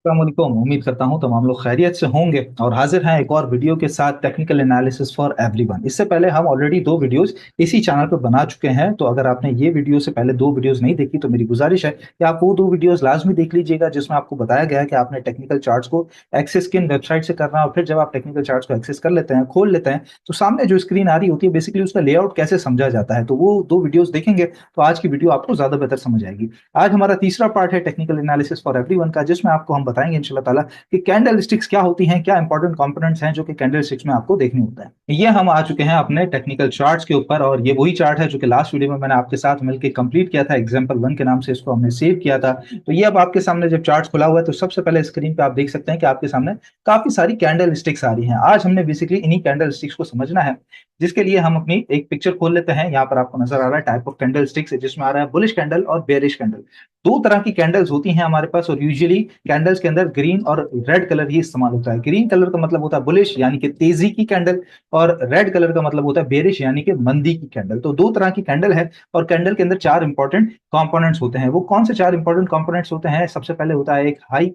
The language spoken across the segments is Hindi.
अस्सलामुअलैकुम। उम्मीद करता हूं तमाम लोग खैरियत से होंगे और हाजिर हैं एक और वीडियो के साथ टेक्निकल एनालिसिस फॉर एवरीवन। इससे पहले हम ऑलरेडी दो वीडियोस इसी चैनल पर बना चुके हैं, तो अगर आपने ये वीडियो से पहले दो वीडियोस नहीं देखी तो मेरी गुजारिश है कि आप वो दो वीडियोस लाजमी देख लीजिएगा, जिसमें आपको बताया गया है कि आपने टेक्निकल चार्ट्स को एक्सेस किन वेबसाइट से करना है। और फिर जब आप टेक्निकल चार्ट्स को एक्सेस कर लेते हैं, खोल लेते हैं, तो सामने जो स्क्रीन आ रही होती है बेसिकली उसका लेआउट कैसे समझा जाता है। तो वो दो वीडियोस देखेंगे तो आज की वीडियो आपको ज्यादा बेहतर समझ आएगी। आज हमारा तीसरा पार्ट है टेक्निकल एनालिसिस फॉर एवरीवन का, जिसमें आपको हम बताएंगे इंशाल्लाह ताला कि कैंडल स्टिक्स क्या होती हैं, क्या इंपॉर्टेंट कंपोनेंट्स हैं जो कि कैंडल स्टिक्स में आपको देखने होता है। ये हम आ चुके हैं अपने टेक्निकल चार्ट्स के ऊपर, और ये वही चार्ट है जो कि लास्ट वीडियो में मैंने आपके साथ मिलकर कंप्लीट किया था। एग्जांपल 1 के नाम से इसको हमने सेव किया था। तो ये अब आपके सामने जब चार्ट खुला हुआ है तो सबसे पहले स्क्रीन पे आप देख सकते हैं कि आपके सामने काफी सारी कैंडल स्टिक्स आ रही हैं। आज हमने बेसिकली इन्हीं कैंडल स्टिक्स को समझना है, जिसके लिए हम अपनी एक पिक्चर खोल लेते हैं। यहाँ पर आपको नजर आ रहा है टाइप ऑफ कैंडल स्टिक्स, जिसमें आ रहा है बुलिश कैंडल और बेरिश कैंडल। दो तरह की कैंडल्स होती हैं हमारे पास, और यूजुअली कैंडल्स के अंदर ग्रीन और रेड कलर ही इस्तेमाल होता है। ग्रीन कलर का मतलब होता है बुलिश यानी कि तेजी की कैंडल, और रेड कलर का मतलब होता है बेरिश यानी कि मंदी की कैंडल। तो दो तरह की कैंडल है, और कैंडल के अंदर चार इंपॉर्टेंट कंपोनेंट्स होते हैं। वो कौन से चार इंपॉर्टेंट कंपोनेंट्स होते हैं? सबसे पहले होता है एक हाई,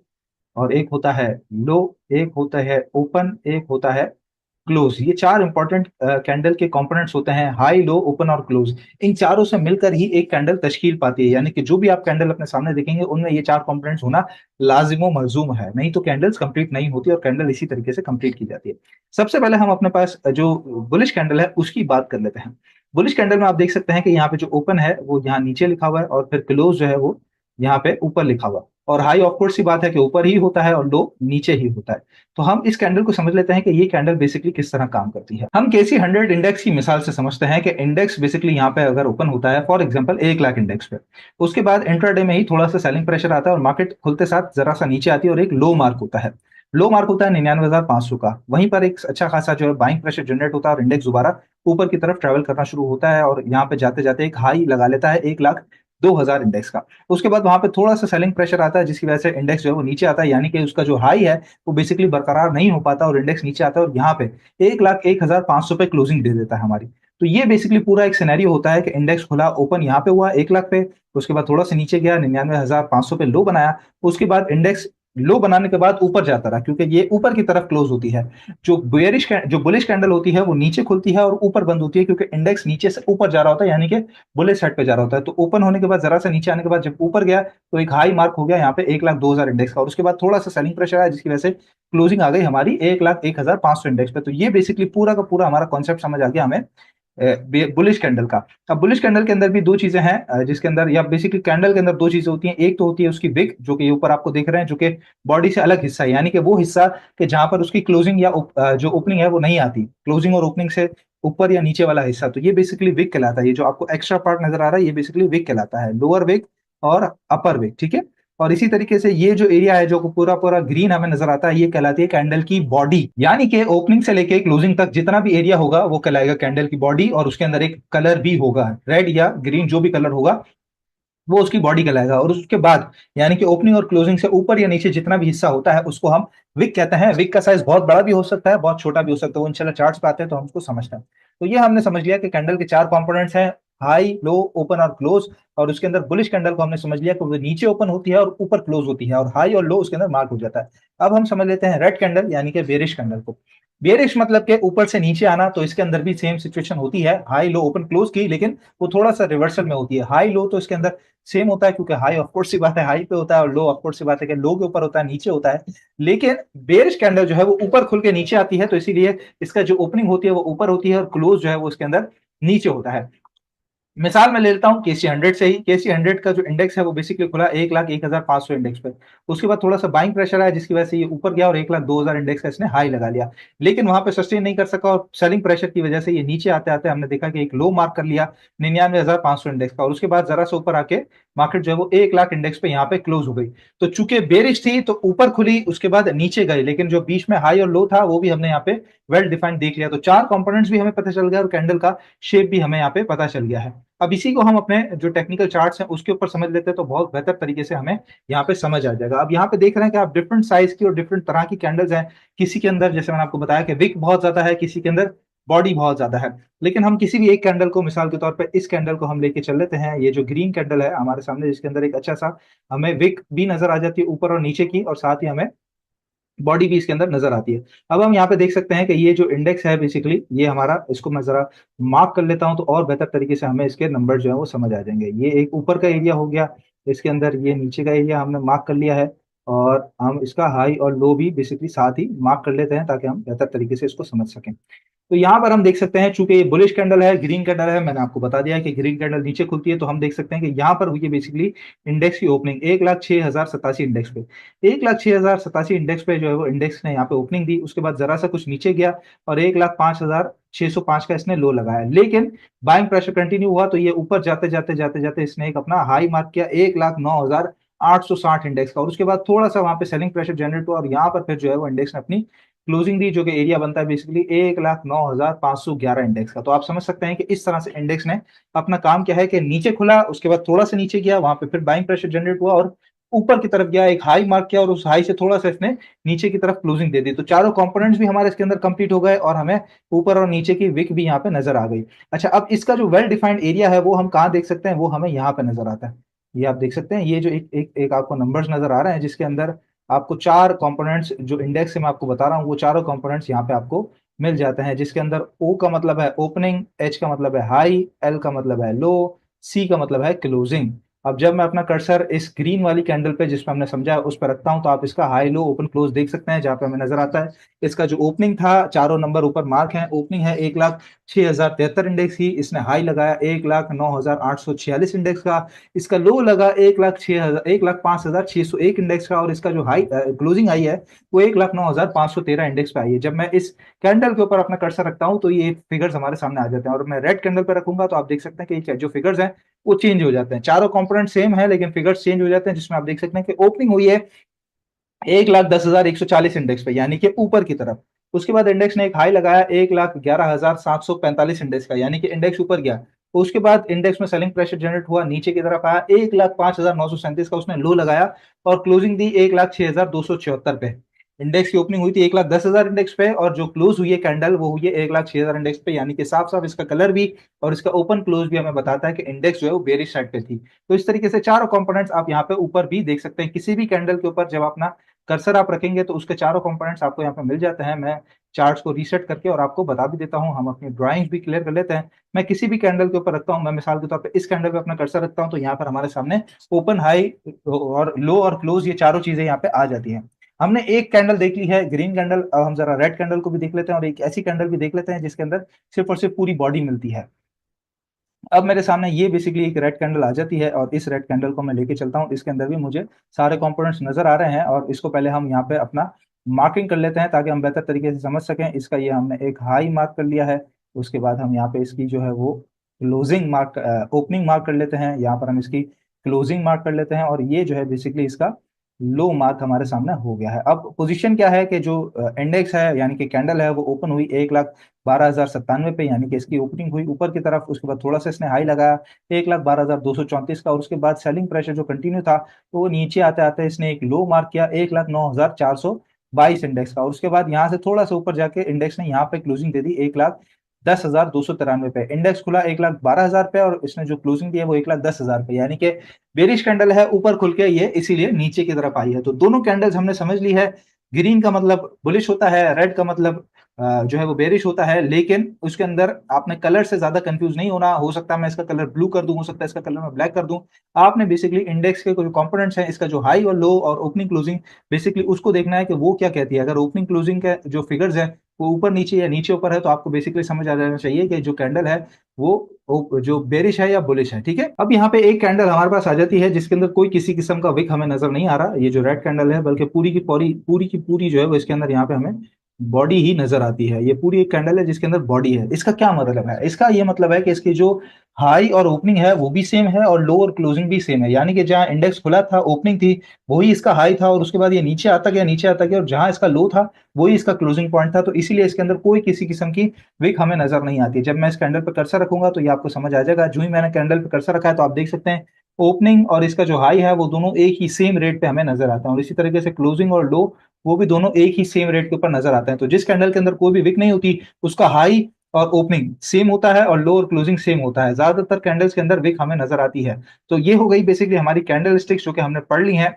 और एक होता है लो, एक होता है ओपन, एक होता है क्लोज। ये चार इंपॉर्टेंट कैंडल के कंपोनेंट्स होते हैं, हाई, लो, ओपन और क्लोज। इन चारों से मिलकर ही एक कैंडल तश्कील पाती है, यानी कि जो भी आप कैंडल अपने सामने देखेंगे उनमें ये चार कंपोनेंट्स होना लाजिमो मलजूम है, नहीं तो कैंडल्स कंप्लीट नहीं होती और कैंडल इसी तरीके से कंप्लीट की जाती है। सबसे पहले हम अपने पास जो बुलिश कैंडल है उसकी बात कर लेते हैं। बुलिश कैंडल में आप देख सकते हैं कि यहाँ पे जो ओपन है वो यहाँ नीचे लिखा हुआ है, और फिर क्लोज जो है वो यहाँ पे ऊपर लिखा हुआ है। और हाई ऑफ कोर्स सी बात है कि ऊपर ही होता है, और लो नीचे ही होता है। तो हम इस कैंडल को समझ लेते हैं कि ये कैंडल बेसिकली किस तरह काम करती है। हम केसी 100 इंडेक्स की मिसाल से समझते हैं कि इंडेक्स बेसिकली यहाँ पे अगर ओपन होता है फॉर एग्जांपल 1 लाख इंडेक्स पे, उसके बाद इंट्राडे में ही थोड़ा सा सेलिंग प्रेशर आता है और मार्केट खुलते साथ जरा सा नीचे आती है, और एक लो मार्क होता है। लो मार्क होता है 99,500 का। वहीं पर एक अच्छा खासा जो है बाइंग प्रेशर जनरेट होता है, और इंडेक्स दोबारा ऊपर की तरफ ट्रेवल करना शुरू होता है, और यहाँ पे जाते जाते एक हाई लगा लेता है 1,02,000 इंडेक्स का। उसके बाद वहां पे थोड़ा सा सेलिंग प्रेशर आता है, जिसकी वजह से इंडेक्स जो है वो नीचे आता है, यानी कि उसका जो हाई है वो बेसिकली बरकरार नहीं हो पाता और इंडेक्स नीचे आता है, और यहाँ पे 1,01,500 पे क्लोजिंग दे देता है हमारी। तो ये बेसिकली पूरा एक सिनेरियो होता है कि इंडेक्स खुला ओपन यहाँ पे हुआ 1 लाख पे, उसके बाद थोड़ा सा नीचे गया 99,500 पे लो बनाया। उसके बाद इंडेक्स लो बनाने के बाद ऊपर जाता रहा, क्योंकि ये ऊपर की तरफ क्लोज होती है। जो बुलिश कैंडल होती है वो नीचे खुलती है और ऊपर बंद होती है, क्योंकि इंडेक्स नीचे से ऊपर जा रहा होता है, यानी कि बुलिश साइड पे जा रहा होता है। तो ओपन होने के बाद जरा सा नीचे आने के बाद जब ऊपर गया तो एक हाई मार्क हो गया यहाँ पे 1,02,000 इंडेक्स का, और उसके बाद थोड़ा सा सेलिंग प्रेशर आया, जिसकी वजह से क्लोजिंग आ गई हमारी 1,01,500 इंडेक्स पे। तो ये बेसिकली पूरा का पूरा हमारा कॉन्सेप्ट समझ आ गया हमें बुलिश कैंडल का। अब बुलिश कैंडल के अंदर भी दो चीजें हैं, जिसके अंदर या बेसिकली कैंडल के अंदर दो चीजें होती हैं। एक तो होती है उसकी विक, जो कि ऊपर आपको देख रहे हैं, जो कि बॉडी से अलग हिस्सा है, यानी कि वो हिस्सा कि जहां पर उसकी क्लोजिंग या जो ओपनिंग है वो नहीं आती, क्लोजिंग और ओपनिंग से ऊपर या नीचे वाला हिस्सा। तो ये बेसिकली विक कहलाता है। ये जो आपको एक्स्ट्रा पार्ट नजर आ रहा है ये बेसिकली विक कहलाता है, लोअर विक और अपर विक, ठीक है। और इसी तरीके से ये जो एरिया है जो पूरा पूरा ग्रीन हमें नजर आता है, ये कहलाती है कैंडल की बॉडी, यानी कि ओपनिंग से लेके क्लोजिंग तक जितना भी एरिया होगा वो कहलाएगा कैंडल की बॉडी, और उसके अंदर एक कलर भी होगा, रेड या ग्रीन जो भी कलर होगा वो उसकी बॉडी कहलाएगा। और उसके बाद यानी कि ओपनिंग और क्लोजिंग से ऊपर या नीचे जितना भी हिस्सा होता है उसको हम विक कहते हैं। विक का साइज बहुत बड़ा भी हो सकता है, बहुत छोटा भी हो सकता है, वो इंशाल्लाह चार्ट्स पे आते हैं तो हम उसको समझते हैं। तो ये हमने समझ लिया कि कैंडल के चार कंपोनेंट्स हैं, हाई, लो, ओपन और क्लोज। और उसके अंदर बुलिश कैंडल को हमने समझ लिया कि वो नीचे ओपन होती है और ऊपर क्लोज होती है, और हाई और लो उसके अंदर मार्क हो जाता है। अब हम समझ लेते हैं रेड कैंडल यानी कि बेरिश कैंडल को। बेरिश मतलब के ऊपर से नीचे आना, तो इसके अंदर भी सेम सिचुएशन होती है, हाई, लो, ओपन, क्लोज की, लेकिन वो थोड़ा सा रिवर्सल में होती है। हाई लो तो इसके अंदर सेम होता है, क्योंकि हाई ऑफ कोर्स सी बात है हाई पे होता है, और लो ऑफ कोर्स सी बात है कि लो के ऊपर होता है, नीचे होता है। लेकिन बेरिश कैंडल जो है वो ऊपर खुल के नीचे आती है, तो इसीलिए इसका जो ओपनिंग होती है वो ऊपर होती है, और क्लोज जो है वो उसके अंदर नीचे होता है। मिसाल मैं ले लेता हूँ KC 100 से ही। KC 100 का जो इंडेक्स है वो बेसिकली खुला 1,01,500 इंडेक्स पे। उसके बाद थोड़ा सा बाइंग प्रेशर आया, जिसकी वजह से ये ऊपर गया और 1,02,000 इंडेक्स का इसने हाई लगा लिया, लेकिन वहां पे सस्टेन नहीं कर सका, और सेलिंग प्रेशर की वजह से ये नीचे आते आते हमने देखा कि एक लो मार्क कर लिया 99,500 इंडेक्स का, और उसके बाद जरा सा ऊपर आके मार्केट जो है वो 1 लाख इंडेक्स पे यहाँ पे क्लोज हो गई। तो चूंकि बेरिश थी तो ऊपर खुली, उसके बाद नीचे गई, लेकिन जो बीच में हाई और लो था वो भी हमने यहाँ पे वेल डिफाइंड देख लिया। तो चार कंपोनेंट्स भी हमें पता चल गया और कैंडल का शेप भी हमें यहाँ पे पता चल गया है। अब इसी को हम अपने जो टेक्निकल चार्ट्स हैं उसके ऊपर समझ लेते हैं तो बहुत बेहतर तरीके से हमें यहाँ पे समझ आ जाएगा। अब यहाँ पे देख रहे हैं कि आप डिफरेंट साइज की और डिफरेंट तरह की कैंडल्स हैं। किसी के अंदर जैसे मैंने आपको बताया कि विक बहुत ज्यादा है, किसी के अंदर बॉडी बहुत ज्यादा है। लेकिन हम किसी भी एक कैंडल को, मिसाल के तौर पे इस कैंडल को हम लेके चल लेते हैं, ये जो ग्रीन कैंडल है हमारे सामने, जिसके अंदर एक अच्छा सा हमें विक भी नजर आ जाती है ऊपर और नीचे की, और साथ ही हमें बॉडी भी इसके अंदर नजर आती है। अब हम यहाँ पे देख सकते हैं कि ये जो इंडेक्स है बेसिकली ये हमारा, इसको मैं जरा मार्क कर लेता हूं तो और बेहतर तरीके से हमें इसके नंबर जो है वो समझ आ जाएंगे। ये एक ऊपर का एरिया हो गया, इसके अंदर ये नीचे का एरिया हमने मार्क कर लिया है, और हम इसका हाई और लो भी बेसिकली साथ ही मार्क कर लेते हैं ताकि हम बेहतर तरीके से इसको समझ सकें। तो यहाँ पर हम देख सकते हैं, चूंकि ये बुलिश कैंडल है, ग्रीन कैंडल है, मैंने आपको बता दिया है कि ग्रीन कैंडल नीचे खुलती है, तो हम देख सकते हैं कि यहाँ पर हुई है बेसिकली इंडेक्स की ओपनिंग 1,06,087 इंडेक्स पे। 1,06,087 इंडेक्स पे जो है वो इंडेक्स ने यहाँ पे ओपनिंग दी, उसके बाद जरा सा कुछ नीचे गया और 1,05,605 का इसने लो लगाया, लेकिन बाइंग प्रेशर कंटिन्यू हुआ, तो ये ऊपर जाते जाते जाते जाते इसने एक अपना हाई मार्क किया 1,09,860 इंडेक्स का, और उसके बाद थोड़ा सा वहां पे सेलिंग प्रेशर जनरेट हुआ, और यहाँ पर फिर जो है वो इंडेक्स ने अपनी क्लोजिंग दी, जो कि एरिया बनता है बेसिकली 1,09,511 इंडेक्स का। तो आप समझ सकते हैं कि इस तरह से इंडेक्स ने अपना काम किया है कि नीचे खुला, उसके बाद थोड़ा सा नीचे गया, वहां पे फिर बाइंग प्रेशर जनरेट हुआ और ऊपर की तरफ गया, एक हाई मार्क किया, और उस हाई से थोड़ा सा इसने नीचे की तरफ क्लोजिंग दे दी। तो चारों कंपोनेंट्स भी हमारे इसके अंदर कंप्लीट हो गए, और हमें ऊपर और नीचे की विक भी यहाँ पे नजर आ गई। अच्छा, अब इसका जो वेल डिफाइंड एरिया है वो हम कहाँ देख सकते हैं, वो हमें यहाँ पे नजर आता है। ये आप देख सकते हैं, ये जो एक आपको नंबर्स नजर आ रहे हैं, जिसके अंदर आपको चार कंपोनेंट्स, जो इंडेक्स से मैं आपको बता रहा हूँ, वो चारों कंपोनेंट्स यहाँ पे आपको मिल जाते हैं, जिसके अंदर ओ का मतलब है ओपनिंग, एच का मतलब है हाई, एल का मतलब है लो, सी का मतलब है क्लोजिंग। अब जब मैं अपना कर्सर इस ग्रीन वाली कैंडल पे, जिसपे हमने समझा है, उस पर रखता हूं, तो आप इसका हाई लो ओपन क्लोज देख सकते हैं, जहां पे हमें नजर आता है इसका जो ओपनिंग था, चारों नंबर ऊपर मार्क है, ओपनिंग है 1,06,073 इंडेक्स की, इसने हाई लगाया 1,09,846 इंडेक्स का, इसका लो लगा 1,05,601 इंडेक्स का, और इसका जो हाई क्लोजिंग आई है वो 1,09,513 इंडेक्स पे आई है। जब मैं इस कैंडल के ऊपर अपना कर्सर रखता हूं तो ये फिगर्स हमारे सामने आ जाते हैं, और मैं रेड कैंडल पे रखूंगा तो आप देख सकते हैं कि जो फिगर्स हैं वो चेंज हो जाते हैं। चारों कंपोनेंट सेम है लेकिन फिगर्स चेंज हो जाते हैं, जिसमें आप देख सकते हैं कि ओपनिंग हुई है 1,10,140 इंडेक्स पे, यानी कि ऊपर की तरफ। उसके बाद इंडेक्स ने एक हाई लगाया 1,11,745 इंडेक्स का, यानी कि इंडेक्स ऊपर गया। उसके बाद इंडेक्स में सेलिंग प्रेशर जनरेट हुआ, नीचे की तरफ आया 1,05,937 का उसने लो लगाया, और क्लोजिंग दी 1,06,274 पे। इंडेक्स की ओपनिंग हुई थी 1,10,000 इंडेक्स पे, और जो क्लोज हुई है कैंडल वो हुई है 1,06,000 इंडेक्स पे, यानी कि साफ साफ इसका कलर भी और इसका ओपन क्लोज भी हमें बताता है कि इंडेक्स जो है वो बेरिश साइड पे थी। तो इस तरीके से चारों कंपोनेंट्स आप यहाँ पे ऊपर भी देख सकते हैं, किसी भी कैंडल के ऊपर जब अपना कर्सर आप रखेंगे तो उसके चारों कंपोनेंट्स आपको यहाँ पे मिल जाते हैं। मैं चार्ट्स को रीसेट करके और आपको बता भी देता हूँ, हम अपनी ड्राइंग्स भी क्लियर कर लेते हैं। मैं किसी भी कैंडल के ऊपर रखता हूँ, मैं मिसाल के तौर पे इस कैंडल पे अपना कर्सर रखता हूँ, तो यहाँ पर हमारे सामने ओपन, हाई और लो और क्लोज, ये चारों चीजें यहाँ पे आ जाती हैं। हमने एक कैंडल देख ली है ग्रीन कैंडल, अब हम जरा रेड कैंडल को भी देख लेते हैं, और एक ऐसी कैंडल भी देख लेते हैं जिसके अंदर सिर्फ और सिर्फ पूरी बॉडी मिलती है। अब मेरे सामने ये बेसिकली एक रेड कैंडल आ जाती है, और इस रेड कैंडल को मैं लेके चलता हूँ, इसके अंदर भी मुझे सारे कंपोनेंट्स नजर आ रहे हैं, और इसको पहले हम यहाँ पे अपना मार्किंग कर लेते हैं ताकि हम बेहतर तरीके से समझ सकें। इसका ये हमने एक हाई मार्क कर लिया है, उसके बाद हम यहाँ पे इसकी जो है वो क्लोजिंग मार्क, ओपनिंग मार्क कर लेते हैं, यहाँ पर हम इसकी क्लोजिंग मार्क कर लेते हैं, और ये जो है बेसिकली इसका लो मार्क हमारे सामने हो गया है। अब पोजीशन क्या है कि जो इंडेक्स है यानी कि कैंडल है वो ओपन हुई 1,12,097 पे, यानी कि इसकी ओपनिंग हुई ऊपर की तरफ, उसके बाद थोड़ा सा इसने हाई लगाया 1,12,234 का, और उसके बाद सेलिंग प्रेशर जो कंटिन्यू था तो वो नीचे आते आते इसने एक लो मार्क किया 1,09,422 इंडेक्स का, और उसके बाद यहाँ से थोड़ा सा ऊपर जाके इंडेक्स ने यहाँ पे क्लोजिंग दे दी 1,10,293 पे। इंडेक्स खुला 1,12,000 पे, और इसने जो क्लोजिंग दी है वो 1,10,000 पे, यानी कि बेरिश कैंडल है, ऊपर खुल के ये इसीलिए नीचे की तरफ आई है। तो दोनों कैंडल्स हमने समझ ली है, ग्रीन का मतलब बुलिश होता है, रेड का मतलब जो है वो बेरिश होता है, लेकिन उसके अंदर आपने कलर से ज्यादा कंफ्यूज नहीं होना। हो सकता है मैं इसका कलर ब्लू कर दूं, हो सकता है इसका कलर मैं ब्लैक कर दूं। आपने बेसिकली इंडेक्स के जो कंपोनेंट्स हैं, इसका जो हाई और लो और ओपनिंग क्लोजिंग, बेसिकली उसको देखना है कि वो क्या कहती है। अगर ओपनिंग क्लोजिंग के जो फिगर्स है वो ऊपर नीचे या नीचे ऊपर है, तो आपको बेसिकली समझ आ जाना चाहिए कि जो कैंडल है वो जो बेरिश है या बुलिश है। ठीक है, अब यहाँ पे एक कैंडल हमारे पास आ जाती है जिसके अंदर कोई किसी किस्म का विक हमें नजर नहीं आ रहा, ये जो रेड कैंडल है, बल्कि पूरी जो है वो इसके अंदर यहाँ पे हमें बॉडी ही नजर आती है। ये पूरी एक कैंडल है जिसके अंदर बॉडी है। इसका क्या मतलब है? इसका ये मतलब है कि इसकी जो हाई और ओपनिंग है वो भी सेम है, और लो और क्लोजिंग भी सेम है, यानी कि जहाँ इंडेक्स खुला था, ओपनिंग थी, वही इसका हाई था, और उसके बाद ये नीचे आता गया, नीचे आता गया, और जहां इसका लो था वही इसका क्लोजिंग पॉइंट था। तो इसीलिए इसके अंदर कोई किसी किस्म की विक हमें नजर नहीं आती। जब मैं इस कैंडल पर कर्सर रखूंगा तो ये आपको समझ आ जाएगा। जो ही मैंने कैंडल पर कर्सर रखा है तो आप देख सकते हैं ओपनिंग और इसका जो हाई है वो दोनों एक ही सेम रेट पे हमें नजर आता है, और इसी तरीके से क्लोजिंग और लो वो भी दोनों एक ही सेम रेट के ऊपर नजर आते हैं। तो जिस कैंडल के अंदर कोई भी विक नहीं होती उसका हाई और ओपनिंग सेम होता है और लो और क्लोजिंग सेम होता है। ज्यादातर कैंडल्स के अंदर विक हमें नजर आती है। तो ये हो गई बेसिकली हमारी कैंडल स्टिक्स जो कि हमने पढ़ ली हैं।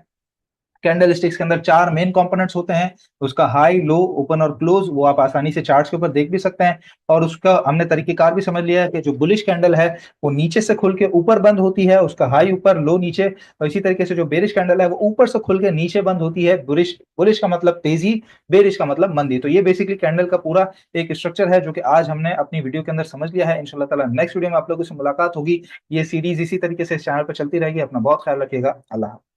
कैंडल स्टिक्स के अंदर चार मेन कंपोनेंट्स होते हैं, उसका हाई, लो, ओपन और क्लोज, वो आप आसानी से चार्ट्स के ऊपर देख भी सकते हैं। और उसका हमने तरीकेकार भी समझ लिया है कि जो बुलिश कैंडल है वो नीचे से खुल के ऊपर बंद होती है, उसका हाई ऊपर, लो नीचे। और इसी तरीके से जो बेरिश कैंडल है वो ऊपर से खुल के नीचे बंद होती है। बुलिश बुलिश का मतलब तेजी, बेरिश का मतलब मंदी। तो ये बेसिकली कैंडल का पूरा एक स्ट्रक्चर है जो कि आज हमने अपनी वीडियो के अंदर समझ लिया है। इंशाल्लाह ताला नेक्स्ट वीडियो में आप लोगों से मुलाकात होगी। ये सीरीज इसी तरीके से इस चैनल पर चलती रहेगी। अपना बहुत ख्याल रखिएगा। अल्लाह।